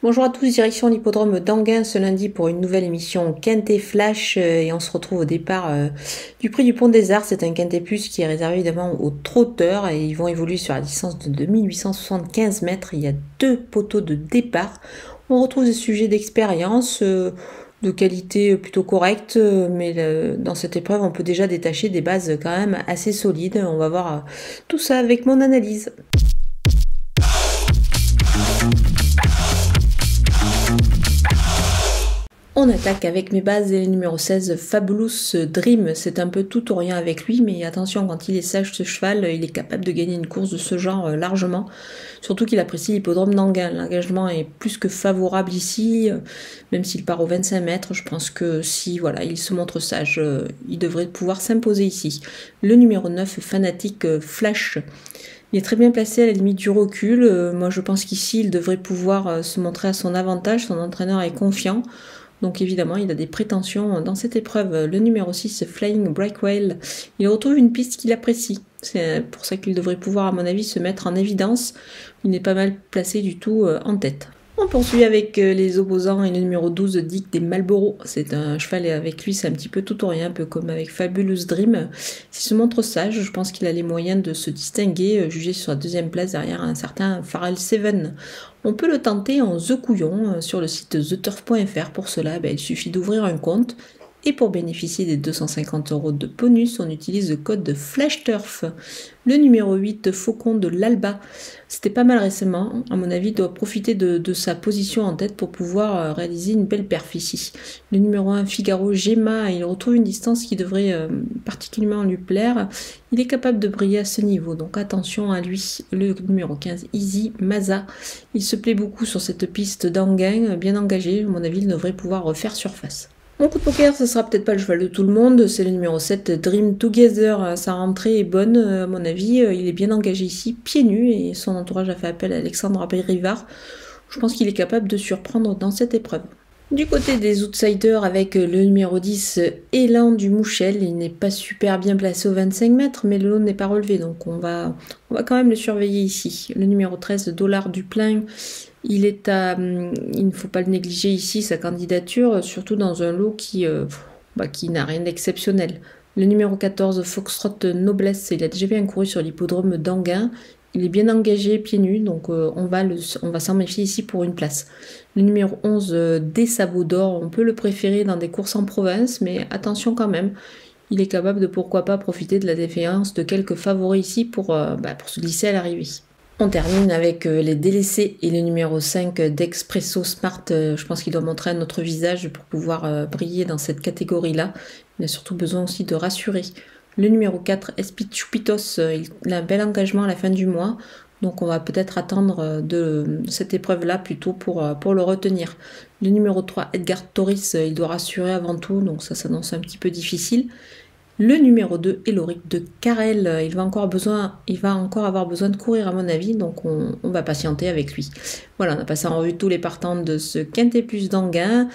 Bonjour à tous, direction l'hippodrome d'Anguin ce lundi pour une nouvelle émission Quintet Flash et on se retrouve au départ du prix du Pont des Arts. C'est un Quintet Plus qui est réservé évidemment aux trotteurs et ils vont évoluer sur la distance de 2875 mètres. Il y a 2 poteaux de départ. On retrouve des sujets d'expérience, de qualité plutôt correcte, mais dans cette épreuve on peut déjà détacher des bases quand même assez solides. On va voir tout ça avec mon analyse. On attaque avec mes bases et le numéro 16, Fabulous Dream. C'est un peu tout ou rien avec lui, mais attention, quand il est sage ce cheval, il est capable de gagner une course de ce genre largement. Surtout qu'il apprécie l'hippodrome d'Anguin. L'engagement est plus que favorable ici, même s'il part aux 25 mètres. Je pense que si voilà, il se montre sage, il devrait pouvoir s'imposer ici. Le numéro 9, Fanatique Flash. Il est très bien placé à la limite du recul. Moi, je pense qu'ici, il devrait pouvoir se montrer à son avantage. Son entraîneur est confiant. Donc évidemment, il a des prétentions dans cette épreuve. Le numéro 6, Flying Breakwell, il retrouve une piste qu'il apprécie. C'est pour ça qu'il devrait pouvoir, à mon avis, se mettre en évidence. Il n'est pas mal placé du tout en tête. On poursuit avec les opposants et le numéro 12, Dick des Marlboro. C'est un cheval et avec lui, c'est un petit peu tout ou rien, un peu comme avec Fabulous Dream. S'il se montre sage, je pense qu'il a les moyens de se distinguer, jugé sur la deuxième place derrière un certain Pharrell Seven. On peut le tenter en The Couillon sur le site theturf.fr. Pour cela, il suffit d'ouvrir un compte. Et pour bénéficier des 250 € de bonus, on utilise le code FLASHTURF. Le numéro 8, Faucon de l'Alba. C'était pas mal récemment. À mon avis, il doit profiter de sa position en tête pour pouvoir réaliser une belle perf ici. Le numéro 1, Figaro Gemma, il retrouve une distance qui devrait particulièrement lui plaire. Il est capable de briller à ce niveau, donc attention à lui. Le numéro 15, Easy Maza. Il se plaît beaucoup sur cette piste d'Anguin, bien engagé. À mon avis, il devrait pouvoir refaire surface. Mon coup de poker, ce sera peut-être pas le cheval de tout le monde, c'est le numéro 7, Dream Together. Sa rentrée est bonne, à mon avis. Il est bien engagé ici, pieds nus, et son entourage a fait appel à Alexandre Rivard. Je pense qu'il est capable de surprendre dans cette épreuve. Du côté des outsiders, avec le numéro 10, Élan du Mouchel, il n'est pas super bien placé aux 25 mètres, mais le lot n'est pas relevé, donc on va quand même le surveiller ici. Le numéro 13, Dollar du Plein, il ne faut pas le négliger ici, sa candidature, surtout dans un lot qui n'a rien d'exceptionnel. Le numéro 14, Foxtrot Noblesse, il a déjà bien couru sur l'hippodrome d'Anguin. Il est bien engagé, pieds nus, donc on va s'en méfier ici pour une place. Le numéro 11, Des Sabots d'Or, on peut le préférer dans des courses en province, mais attention quand même. Il est capable de pourquoi pas profiter de la défaillance de quelques favoris ici pour se glisser à l'arrivée. On termine avec les délaissés et le numéro 5 d'Expresso Smart. Je pense qu'il doit montrer un autre visage pour pouvoir briller dans cette catégorie-là. Il a surtout besoin aussi de rassurer. Le numéro 4, Espichupitos, il a un bel engagement à la fin du mois. Donc on va peut-être attendre de cette épreuve-là plutôt pour le retenir. Le numéro 3, Edgar Toris, il doit rassurer avant tout, donc ça s'annonce un petit peu difficile. Le numéro 2, Eloric de Carrel, il va encore avoir besoin de courir à mon avis, donc on va patienter avec lui. Voilà, on a passé en revue tous les partants de ce Quintet Plus d'Anguin.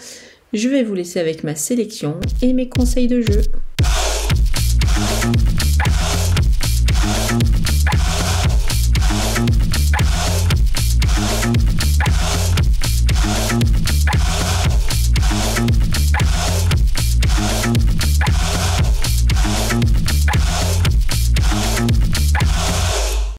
Je vais vous laisser avec ma sélection et mes conseils de jeu.